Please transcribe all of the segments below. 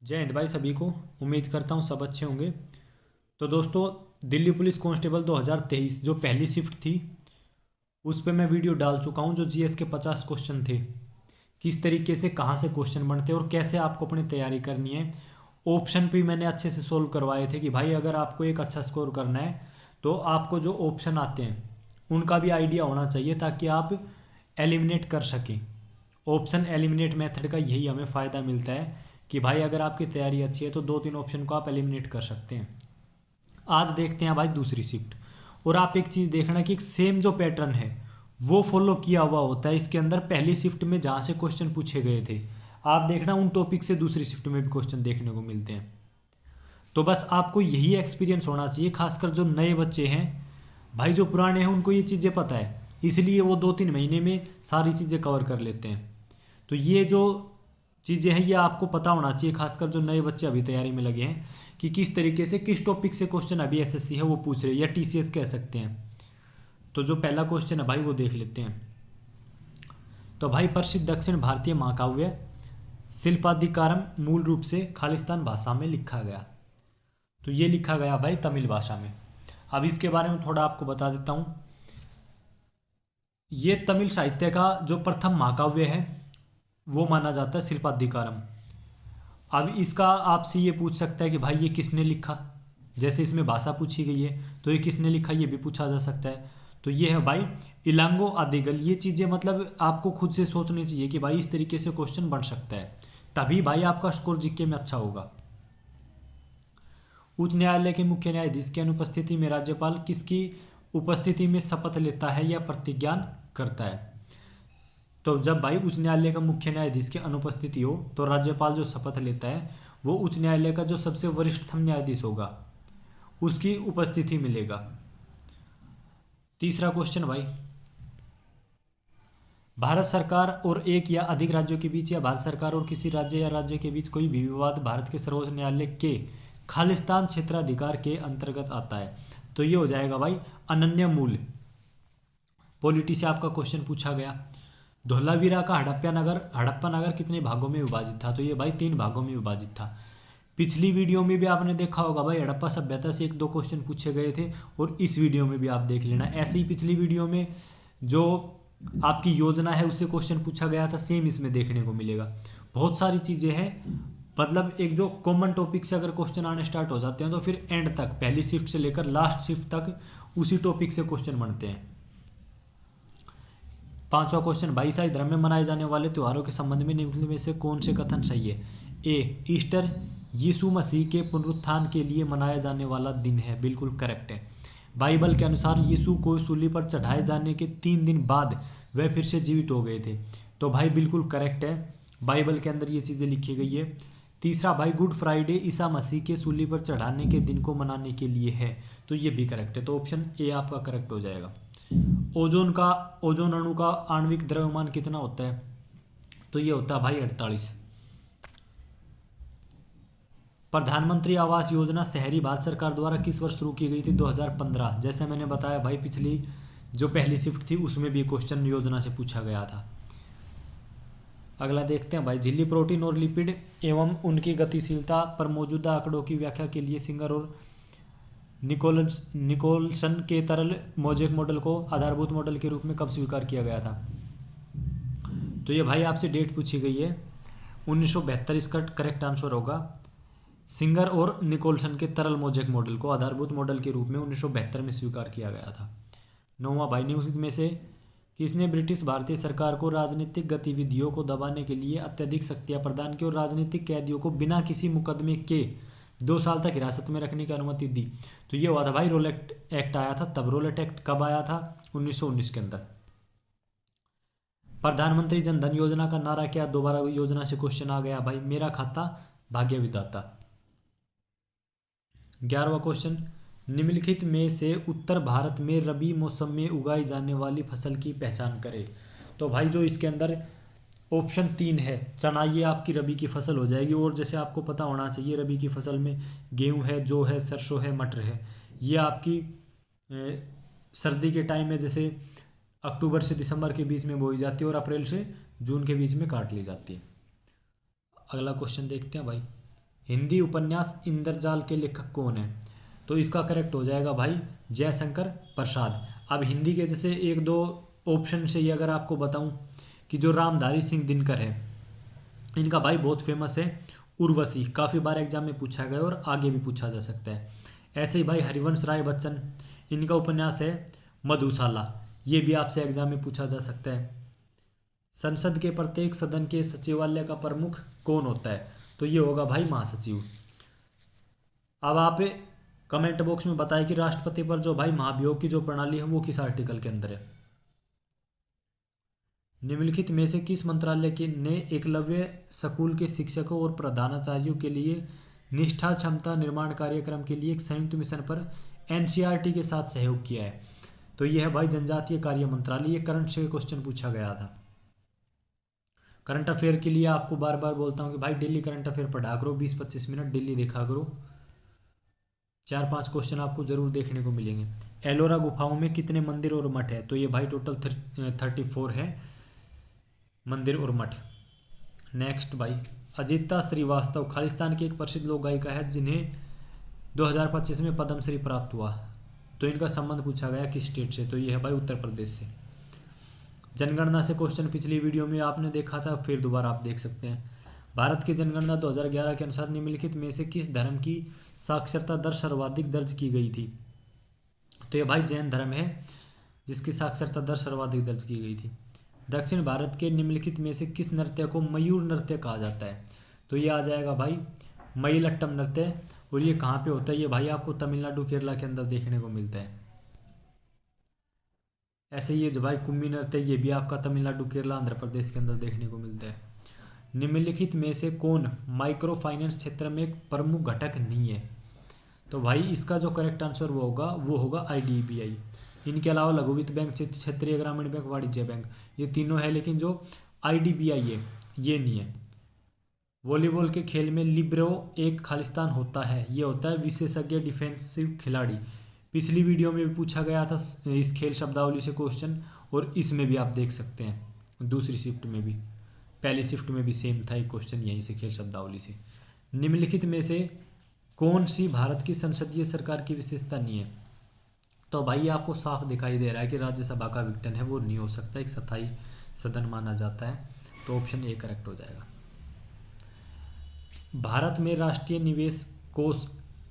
जय हिंद भाई सभी को। उम्मीद करता हूँ सब अच्छे होंगे। तो दोस्तों, दिल्ली पुलिस कांस्टेबल 2023 जो पहली शिफ्ट थी उस पे मैं वीडियो डाल चुका हूँ। जो जीएस के 50 क्वेश्चन थे, किस तरीके से कहाँ से क्वेश्चन बनते हैं और कैसे आपको अपनी तैयारी करनी है। ऑप्शन भी मैंने अच्छे से सोल्व करवाए थे कि भाई अगर आपको एक अच्छा स्कोर करना है तो आपको जो ऑप्शन आते हैं उनका भी आइडिया होना चाहिए ताकि आप एलिमिनेट कर सकें। ऑप्शन एलिमिनेट मेथड का यही हमें फ़ायदा मिलता है कि भाई अगर आपकी तैयारी अच्छी है तो दो तीन ऑप्शन को आप एलिमिनेट कर सकते हैं। आज देखते हैं भाई दूसरी शिफ्ट। और आप एक चीज़ देखना कि सेम जो पैटर्न है वो फॉलो किया हुआ होता है इसके अंदर। पहली शिफ्ट में जहाँ से क्वेश्चन पूछे गए थे आप देखना उन टॉपिक से दूसरी शिफ्ट में भी क्वेश्चन देखने को मिलते हैं। तो बस आपको यही एक्सपीरियंस होना चाहिए, खासकर जो नए बच्चे हैं। भाई जो पुराने हैं उनको ये चीज़ें पता है, इसलिए वो 2-3 महीने में सारी चीज़ें कवर कर लेते हैं। तो ये जो चीज़ें हैं ये आपको पता होना चाहिए, खासकर जो नए बच्चे अभी तैयारी में लगे हैं कि किस तरीके से किस टॉपिक से क्वेश्चन अभी एसएससी है वो पूछ रहे हैं या टीसीएस कह सकते हैं। तो जो पहला क्वेश्चन है भाई वो देख लेते हैं। तो भाई प्रसिद्ध दक्षिण भारतीय महाकाव्य शिल्पाधिकारम मूल रूप से खालिस्तान भाषा में लिखा गया। तो ये लिखा गया भाई तमिल भाषा में। अब इसके बारे में थोड़ा आपको बता देता हूँ। ये तमिल साहित्य का जो प्रथम महाकाव्य है वो माना जाता है शिल्पाधिकारम। अब इसका आपसे ये पूछ सकता है कि भाई ये किसने लिखा। जैसे इसमें भाषा पूछी गई है तो ये किसने लिखा ये भी पूछा जा सकता है। तो ये है भाई इलांगो आदिगल। ये चीज़ें मतलब आपको खुद से सोचनी चाहिए कि भाई इस तरीके से क्वेश्चन बन सकता है, तभी भाई आपका स्कोर जीके में अच्छा होगा। उच्च न्यायालय के मुख्य न्यायाधीश की अनुपस्थिति में राज्यपाल किसकी उपस्थिति में शपथ लेता है या प्रतिज्ञान करता है। तो जब भाई उच्च न्यायालय का मुख्य न्यायाधीश की अनुपस्थिति हो तो राज्यपाल जो शपथ लेता है वो उच्च न्यायालय का जो सबसे वरिष्ठतम न्यायाधीश होगा उसकी उपस्थिति मिलेगा। तीसरा क्वेश्चन भाई, भारत सरकार और एक या अधिक राज्यों के बीच या भारत सरकार और किसी राज्य या राज्य के बीच कोई भी विवाद भारत के सर्वोच्च न्यायालय के खालिस्तान क्षेत्राधिकार के अंतर्गत आता है। तो ये हो जाएगा भाई अनन्य मूल्य। पॉलिटी से आपका क्वेश्चन पूछा गया। धोलावीरा का हड़प्पा नगर कितने भागों में विभाजित था। तो ये भाई 3 भागों में विभाजित था। पिछली वीडियो में भी आपने देखा होगा भाई हड़प्पा सभ्यता से 1-2 क्वेश्चन पूछे गए थे और इस वीडियो में भी आप देख लेना। ऐसे ही पिछली वीडियो में जो आपकी योजना है उससे क्वेश्चन पूछा गया था, सेम इसमें देखने को मिलेगा। बहुत सारी चीज़ें हैं, मतलब एक जो कॉमन टॉपिक से अगर क्वेश्चन आने स्टार्ट हो जाते हैं तो फिर एंड तक पहली शिफ्ट से लेकर लास्ट शिफ्ट तक उसी टॉपिक से क्वेश्चन बनते हैं। 5वां क्वेश्चन, भाई ईसाई धर्म में मनाए जाने वाले त्योहारों के संबंध में निम्नलिखित में से कौन से कथन सही है। ए, ईस्टर यीशु मसीह के पुनरुत्थान के लिए मनाया जाने वाला दिन है, बिल्कुल करेक्ट है। बाइबल के अनुसार यीशु को सूली पर चढ़ाए जाने के 3 दिन बाद वह फिर से जीवित हो गए थे। तो भाई बिल्कुल करेक्ट है, बाइबल के अंदर ये चीज़ें लिखी गई है। तीसरा भाई गुड फ्राइडे ईसा मसीह के सूली पर चढ़ाने के दिन को मनाने के लिए है। तो ये भी करेक्ट है, तो ऑप्शन ए आपका करेक्ट हो जाएगा। ओजोन अणु का आणविक द्रव्यमान कितना होता है। तो ये होता है भाई 48। प्रधानमंत्री आवास योजना शहरी भारत सरकार द्वारा किस वर्ष शुरू की गई थी। 2015। जैसे मैंने बताया भाई पिछली जो पहली शिफ्ट थी उसमें भी क्वेश्चन योजना से पूछा गया था। अगला देखते हैं भाई, झिल्ली प्रोटीन और लिपिड एवं उनकी गतिशीलता पर मौजूदा आंकड़ों की व्याख्या के लिए सिंगर और निकोलसन के तरल मोजेक मॉडल को आधारभूत मॉडल के रूप में कब स्वीकार किया गया था। तो ये भाई आपसे डेट पूछी गई है 1972, इसका करेक्ट आंसर होगा। सिंगर और निकोलसन के तरल मोजेक मॉडल को आधारभूत मॉडल के रूप में 1972 में स्वीकार किया गया था। 9वां भाई, निम्नलिखित में से किसने ब्रिटिश भारतीय सरकार को राजनीतिक गतिविधियों को दबाने के लिए अत्यधिक शक्तियां प्रदान की और राजनीतिक कैदियों को बिना किसी मुकदमे के 2 साल तक हिरासत में रखने की अनुमति दी। तो ये हुआ था भाई रोलेट एक्ट आया था तब। रोलेट एक्ट कब आया था, 1919 के अंदर। प्रधानमंत्री जन धन योजना का नारा क्या। दोबारा योजना से क्वेश्चन आ गया भाई, मेरा खाता भाग्य विधाता। 11वां क्वेश्चन, निम्नलिखित में से उत्तर भारत में रबी मौसम में उगाई जाने वाली फसल की पहचान करें। तो भाई जो इसके अंदर ऑप्शन 3 है चना, ये आपकी रबी की फसल हो जाएगी। और जैसे आपको पता होना चाहिए रबी की फसल में गेहूं है, जौ है, सरसों है, मटर है। ये आपकी सर्दी के टाइम में जैसे अक्टूबर से दिसंबर के बीच में बोई जाती है और अप्रैल से जून के बीच में काट ली जाती है। अगला क्वेश्चन देखते हैं भाई, हिंदी उपन्यास इंद्रजाल के लेखक कौन है? तो इसका करेक्ट हो जाएगा भाई जयशंकर प्रसाद। अब हिंदी के जैसे एक दो ऑप्शन से ही अगर आपको बताऊं कि जो रामधारी सिंह दिनकर है, इनका भाई बहुत फेमस है उर्वशी, काफ़ी बार एग्जाम में पूछा गया और आगे भी पूछा जा सकता है। ऐसे ही भाई हरिवंश राय बच्चन, इनका उपन्यास है मधुशाला, ये भी आपसे एग्जाम में पूछा जा सकता है। संसद के प्रत्येक सदन के सचिवालय का प्रमुख कौन होता है? तो ये होगा भाई महासचिव। अब आप कमेंट बॉक्स में बताएं कि राष्ट्रपति पर जो भाई महाभियोग की जो प्रणाली है वो किस आर्टिकल के अंदर है। निम्नलिखित में से किस मंत्रालय के ने एकलव्य स्कूल के शिक्षकों और प्रधानाचार्यों के लिए निष्ठा क्षमता निर्माण कार्यक्रम के लिए एक संयुक्त मिशन पर एनसीईआरटी के साथ सहयोग किया है? तो यह है भाई जनजातीय कार्य मंत्रालय। ये करंट से क्वेश्चन पूछा गया था। करंट अफेयर के लिए आपको बार बार बोलता हूँ कि भाई डेली करंट अफेयर पढ़ा करो, 20-25 मिनट डेली देखा करो, 4-5 क्वेश्चन आपको जरूर देखने को मिलेंगे। एलोरा गुफाओं में कितने मंदिर और मठ है? तो ये भाई टोटल 34 है मंदिर और मठ। नेक्स्ट भाई अजिता श्रीवास्तव खालिस्तान की एक प्रसिद्ध लोक गायिका है जिन्हें 2025 में पद्मश्री प्राप्त हुआ। तो इनका संबंध पूछा गया किस स्टेट से? तो ये है भाई उत्तर प्रदेश से। जनगणना से क्वेश्चन पिछली वीडियो में आपने देखा था, फिर दोबारा आप देख सकते हैं। भारत की जनगणना 2011 के अनुसार निम्नलिखित में से किस धर्म की साक्षरता दर सर्वाधिक दर्ज की गई थी? तो ये भाई जैन धर्म है जिसकी साक्षरता दर सर्वाधिक दर्ज की गई थी। दक्षिण भारत के निम्नलिखित में से किस नृत्य को मयूर नृत्य कहा जाता है? तो ये आ जाएगा भाई मयिलट्टम नृत्य। और ये कहाँ पे होता है? ये भाई आपको तमिलनाडु केरला के अंदर देखने को मिलता है। ऐसे ये जो भाई कुम्भी नृत्य ये भी आपका तमिलनाडु केरला आंध्र प्रदेश के अंदर देखने को मिलता है। निम्नलिखित में से कौन माइक्रो फाइनेंस क्षेत्र में एक प्रमुख घटक नहीं है? तो भाई इसका जो करेक्ट आंसर वो होगा आईडीबीआई। इनके अलावा लघु वित्त बैंक, क्षेत्रीय ग्रामीण बैंक, वाणिज्य बैंक, ये तीनों है, लेकिन जो आईडीबीआई है ये नहीं है। वॉलीबॉल के खेल में लिब्रो एक खालिस्तान होता है, ये होता है विशेषज्ञ डिफेंसिव खिलाड़ी। पिछली वीडियो में भी पूछा गया था इस खेल शब्दावली से क्वेश्चन, और इसमें भी आप देख सकते हैं दूसरी शिफ्ट में भी, पहली शिफ्ट में भी सेम था एक क्वेश्चन यहीं से खेल शब्दावली से। निम्नलिखित में से कौन सी भारत की संसदीय सरकार की विशेषता नहीं है? तो भाई आपको साफ दिखाई दे रहा है कि राज्यसभा का विघटन है वो नहीं हो सकता, एक स्थायी सदन माना जाता है। तो ऑप्शन ए करेक्ट हो जाएगा। भारत में राष्ट्रीय निवेश कोष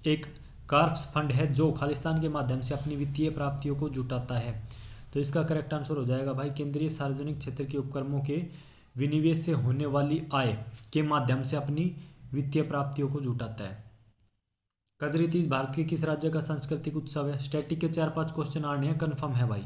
एक कार्प्स फंड है जो खालिस्तान के माध्यम से अपनी वित्तीय प्राप्तियों को जुटाता है। तो इसका करेक्ट आंसर हो जाएगा भाई केंद्रीय सार्वजनिक क्षेत्र के उपक्रमों के विनिवेश से होने वाली आय के माध्यम से अपनी वित्तीय प्राप्तियों को जुटाता है। कजरी तीज भारत के किस राज्य का सांस्कृतिक उत्सव है? स्टैटिक के 4-5 क्वेश्चन आने हैं, कन्फर्म है भाई,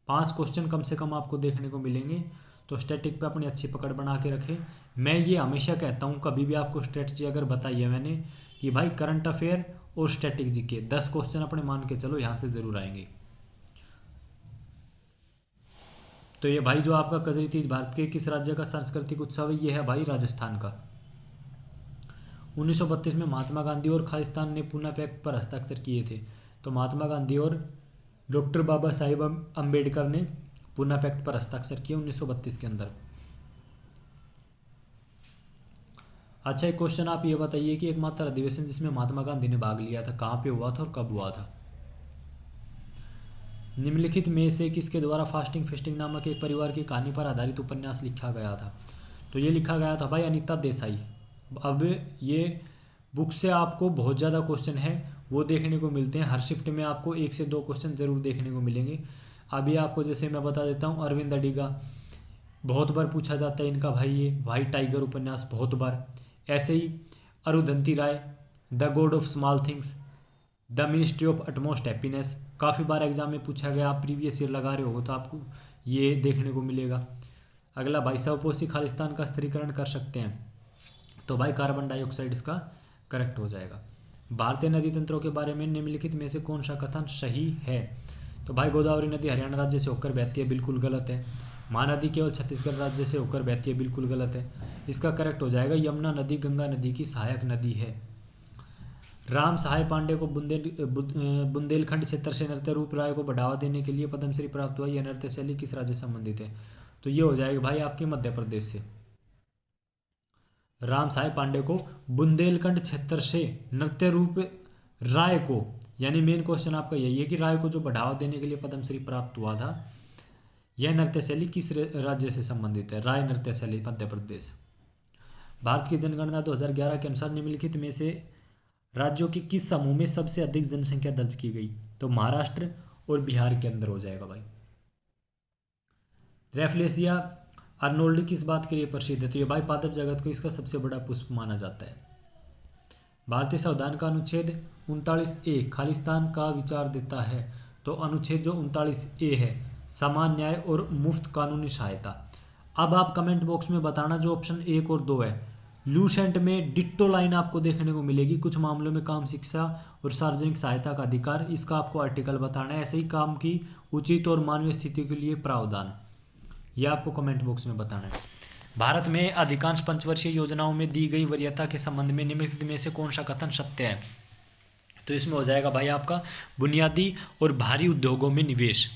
5 क्वेश्चन कम से कम आपको देखने को मिलेंगे। तो स्टैटिक पे अपनी अच्छी पकड़ बना के रखें। मैं ये हमेशा कहता हूँ, कभी भी आपको स्ट्रेटजी अगर बताई है मैंने कि भाई करंट अफेयर और स्टैटिक जीके 10 क्वेश्चन अपने मान के चलो यहाँ से ज़रूर आएंगे। तो ये भाई जो आपका कजरी तीज भारत के किस राज्य का सांस्कृतिक उत्सव है? ये है भाई राजस्थान का। 1932 में महात्मा गांधी और खालिस्तान ने पूना पैक्ट पर हस्ताक्षर किए थे। तो महात्मा गांधी और डॉक्टर बाबा साहिब अम्बेडकर ने पूना पैक्ट पर हस्ताक्षर किए 1932 के अंदर। अच्छा एक क्वेश्चन आप ये बताइए कि एकमात्र अधिवेशन जिसमें महात्मा गांधी ने भाग लिया था कहाँ पे हुआ था और कब हुआ था? निम्नलिखित में से किसके द्वारा फास्टिंग फेस्टिंग नामक एक परिवार की कहानी पर आधारित उपन्यास लिखा गया था? तो ये लिखा गया था भाई अनीता देसाई। अब ये बुक से आपको बहुत ज़्यादा क्वेश्चन है वो देखने को मिलते हैं, हर शिफ्ट में आपको 1 से 2 क्वेश्चन जरूर देखने को मिलेंगे। अभी आपको जैसे मैं बता देता हूँ अरविंद अडिगा, बहुत बार पूछा जाता है इनका भाई ये व्हाइट टाइगर उपन्यास बहुत बार। ऐसे ही Arundhati Roy the god of small things, the ministry of utmost happiness, काफ़ी बार एग्जाम में पूछा गया, आप प्रीवियस ईयर लगा रहे हो तो आपको ये देखने को मिलेगा। अगला भाई स्वपोषी खालिस्तान का स्थिरीकरण कर सकते हैं? तो भाई कार्बन डाइऑक्साइड इसका करेक्ट हो जाएगा। भारतीय नदी तंत्रों के बारे में निम्नलिखित में से कौन सा कथन सही है? तो भाई गोदावरी नदी हरियाणा राज्य से होकर बहती है, बिल्कुल गलत है। महानदी केवल छत्तीसगढ़ राज्य से होकर बहती है, बिल्कुल गलत है। इसका करेक्ट हो जाएगा यमुना नदी गंगा नदी की सहायक नदी है। राम सहाय पांडे को बुंदेलखंड क्षेत्र से नृत्य रूप राय को बढ़ावा देने के लिए पद्मश्री प्राप्त हुआ। यह नृत्य शैली किस राज्य से संबंधित है? तो ये हो जाएगा भाई आपके मध्य प्रदेश से। राम साहेब पांडे को बुंदेलखंड क्षेत्र से नृत्य रूप राय को, यानी मेन क्वेश्चन आपका यही है कि राय को जो बढ़ावा देने के लिए पद्मश्री प्राप्त हुआ था, यह नृत्य शैली किस राज्य से संबंधित है? राय नृत्य शैली मध्य प्रदेश। भारत की जनगणना 2011 के अनुसार निम्नलिखित में से राज्यों के किस समूह में सबसे अधिक जनसंख्या दर्ज की गई? तो महाराष्ट्र और बिहार के अंदर हो जाएगा भाई। रेफ्लेसिया अर्नोल्डी किस बात के लिए प्रसिद्ध है? तो ये भाई पादप जगत को इसका सबसे बड़ा पुष्प माना जाता है। भारतीय संविधान का अनुच्छेद 39A खालिस्तान का विचार देता है। तो अनुच्छेद जो 39A है, समान न्याय और मुफ्त कानूनी सहायता। अब आप कमेंट बॉक्स में बताना जो ऑप्शन 1 और 2 है। लूसेंट में डिट्टो लाइन आपको देखने को मिलेगी, कुछ मामलों में काम शिक्षा और सार्वजनिक सहायता का अधिकार, इसका आपको आर्टिकल बताना है। ऐसे ही काम की उचित और मानवीय स्थिति के लिए प्रावधान, यह आपको कमेंट बॉक्स में बताना है। भारत में अधिकांश पंचवर्षीय योजनाओं में दी गई वरीयता के संबंध में निम्नलिखित में से कौन सा कथन सत्य है? तो इसमें हो जाएगा भाई आपका बुनियादी और भारी उद्योगों में निवेश।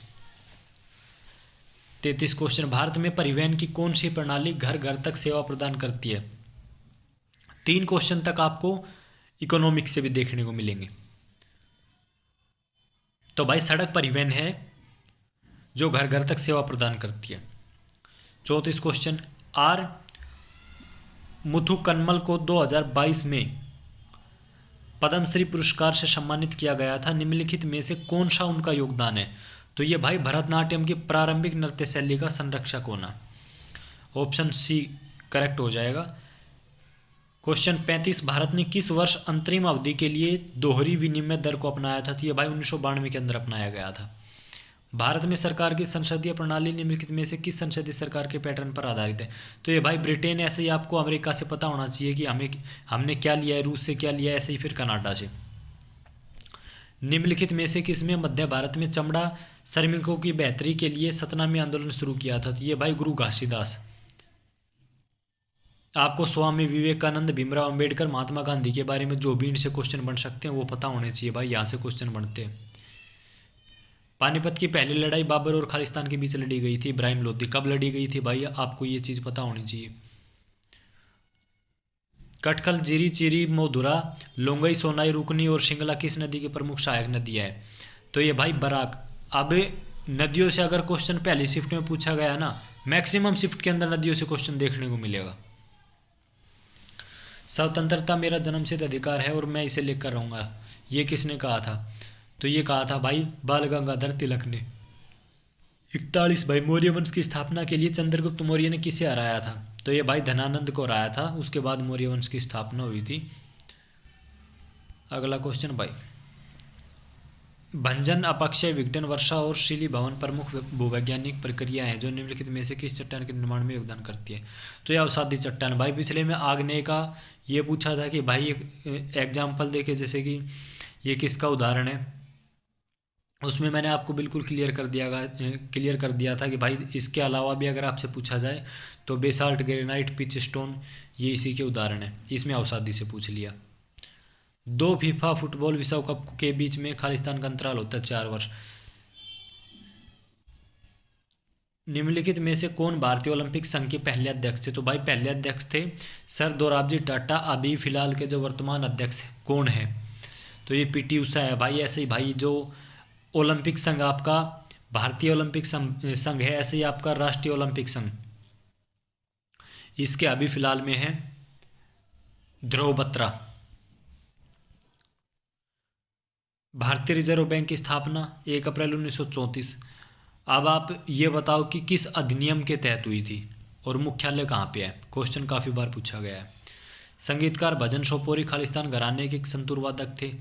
33 क्वेश्चन, भारत में परिवहन की कौन सी प्रणाली घर घर तक सेवा प्रदान करती है? 3 क्वेश्चन तक आपको इकोनॉमिक्स से भी देखने को मिलेंगे। तो भाई सड़क परिवहन है जो घर घर तक सेवा प्रदान करती है। 34 क्वेश्चन, आर मुथुकन्मल को 2022 में पद्मश्री पुरस्कार से सम्मानित किया गया था। निम्नलिखित में से कौन सा उनका योगदान है? तो ये भाई भरतनाट्यम की प्रारंभिक नृत्य शैली का संरक्षक होना। ऑप्शन सी करेक्ट हो जाएगा। क्वेश्चन 35, भारत ने किस वर्ष अंतरिम अवधि के लिए दोहरी विनिमय दर को अपनाया था? तो ये भाई 1992 के अंदर अपनाया गया था। भारत में सरकार की संसदीय प्रणाली निम्नलिखित में से किस संसदीय सरकार के पैटर्न पर आधारित है? तो ये भाई ब्रिटेन, ऐसे ही आपको अमेरिका से पता होना चाहिए कि हमने क्या लिया है, रूस से क्या लिया है, ऐसे ही फिर कनाडा से। निम्नलिखित में से किसमें मध्य भारत में चमड़ा श्रमिकों की बेहतरी के लिए सतनामी आंदोलन शुरू किया था? तो ये भाई गुरु घासीदास। आपको स्वामी विवेकानंद, भीमराव अंबेडकर, महात्मा गांधी के बारे में जो भी इनसे क्वेश्चन बन सकते हैं वो पता होने चाहिए भाई, यहाँ से क्वेश्चन बनते हैं। पानीपत की पहली लड़ाई बाबर और खालिस्तान के बीच लड़ी गई थी, इब्राहिम लोधी। कब लड़ी गई थी भाई? आपको ये चीज़ पता होनी चाहिए। कटखल, जीरी, चीरी, मोधुरा, लोंगई, सोनाई, रुकनी और शिंगला किस नदी की प्रमुख सहायक नदियाँ है? तो ये भाई बराक। अब नदियों से अगर क्वेश्चन पहली शिफ्ट में पूछा गया ना, मैक्सिमम शिफ्ट के अंदर नदियों से क्वेश्चन देखने को मिलेगा। स्वतंत्रता मेरा जन्मसिद्ध अधिकार है और मैं इसे लेकर रहूँगा, ये किसने कहा था? तो ये कहा था भाई बाल गंगाधर तिलक ने। 41 भाई, मौर्य वंश की स्थापना के लिए चंद्रगुप्त मौर्य ने किसे हराया था? तो ये भाई धनानंद को हराया था, उसके बाद मौर्य वंश की स्थापना हुई थी। अगला क्वेश्चन भाई, भंजन, अपक्षय, विघटन, वर्षा और शिली भवन प्रमुख भूवैज्ञानिक प्रक्रिया हैं जो निम्नलिखित में से किस चट्टान के निर्माण में योगदान करती है? तो यह अवसादी चट्टान। भाई पिछले में आग्नेय का ये पूछा था कि भाई एक एग्जाम्पल देके, जैसे कि ये किसका उदाहरण है, उसमें मैंने आपको बिल्कुल क्लियर कर दिया था कि भाई इसके अलावा भी अगर आपसे पूछा जाए तो बेसाल्ट, ग्रेनाइट, पिच स्टोन, ये इसी के उदाहरण है। इसमें अवसादी से पूछ लिया। 2 फीफा फुटबॉल विश्व कप के बीच में खालिस्तान का अंतराल होता है 4 वर्ष। निम्नलिखित में से कौन भारतीय ओलंपिक संघ के पहले अध्यक्ष थे? तो भाई पहले अध्यक्ष थे सर दोराबजी टाटा। अभी फिलहाल के जो वर्तमान अध्यक्ष कौन है? तो ये पीटी उषा है भाई। ऐसे ही भाई जो ओलंपिक संघ आपका भारतीय ओलंपिक संघ है, ऐसे ही आपका राष्ट्रीय ओलंपिक संघ, इसके अभी फिलहाल में है ध्रुव बत्रा। भारतीय रिजर्व बैंक की स्थापना 1 अप्रैल 1934। अब आप ये बताओ कि किस अधिनियम के तहत हुई थी और मुख्यालय कहाँ पे है? क्वेश्चन काफ़ी बार पूछा गया है। संगीतकार भजन सोपोरी खालिस्तान घराने के संतूर वादक थे।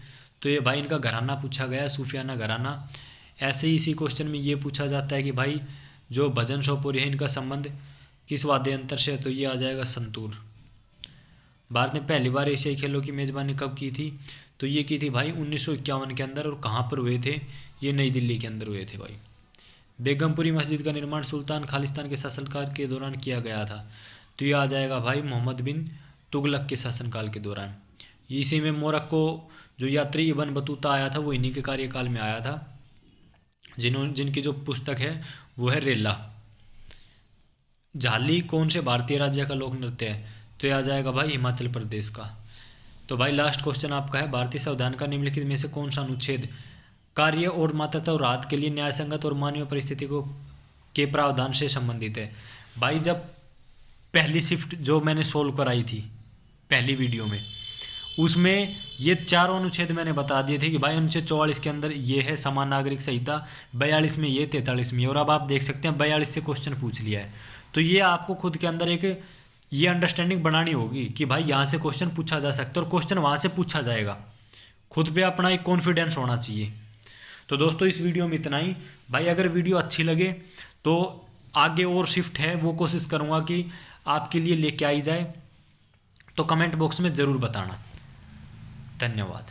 तो ये भाई इनका घराना पूछा गया है, सूफियाना घराना। ऐसे ही इसी क्वेश्चन में ये पूछा जाता है कि भाई जो भजन सोपोरी है इनका संबंध किस वाद्य यंत्र से है? तो ये आ जाएगा संतूर। भारत ने पहली बार एशियाई खेलों की मेज़बानी कब की थी? तो ये की थी भाई 1951 के अंदर। और कहाँ पर हुए थे? ये नई दिल्ली के अंदर हुए थे भाई। बेगमपुरी मस्जिद का निर्माण सुल्तान खालिस्तान के शासनकाल के दौरान किया गया था। तो ये आ जाएगा भाई मोहम्मद बिन तुगलक के शासनकाल के दौरान। इसी में मोरक्को जो यात्री इब्न बतूता आया था वो इन्हीं के कार्यकाल में आया था, जिनकी जो पुस्तक है वो है रेला। झाली कौन से भारतीय राज्य का लोक नृत्य है? तो ये आ जाएगा भाई हिमाचल प्रदेश का। तो भाई लास्ट क्वेश्चन आपका है, भारतीय संविधान का निम्नलिखित में से कौन सा अनुच्छेद कार्य और मातृत्व और राहत के लिए न्याय संगत और मानवीय परिस्थिति को के प्रावधान से संबंधित है। भाई जब पहली शिफ्ट जो मैंने सोल्व कराई थी पहली वीडियो में, उसमें ये चारों अनुच्छेद मैंने बता दिए थे कि भाई अनुच्छेद 44 के अंदर ये है समान नागरिक संहिता, 42 में ये, 43 में, और अब आप देख सकते हैं 42 से क्वेश्चन पूछ लिया है। तो ये आपको खुद के अंदर एक ये अंडरस्टैंडिंग बनानी होगी कि भाई यहाँ से क्वेश्चन पूछा जा सकता है और क्वेश्चन वहाँ से पूछा जाएगा। खुद पे अपना एक कॉन्फिडेंस होना चाहिए। तो दोस्तों इस वीडियो में इतना ही। भाई अगर वीडियो अच्छी लगे तो आगे और शिफ्ट है वो कोशिश करूँगा कि आपके लिए लेके आई जाए, तो कमेंट बॉक्स में ज़रूर बताना। धन्यवाद।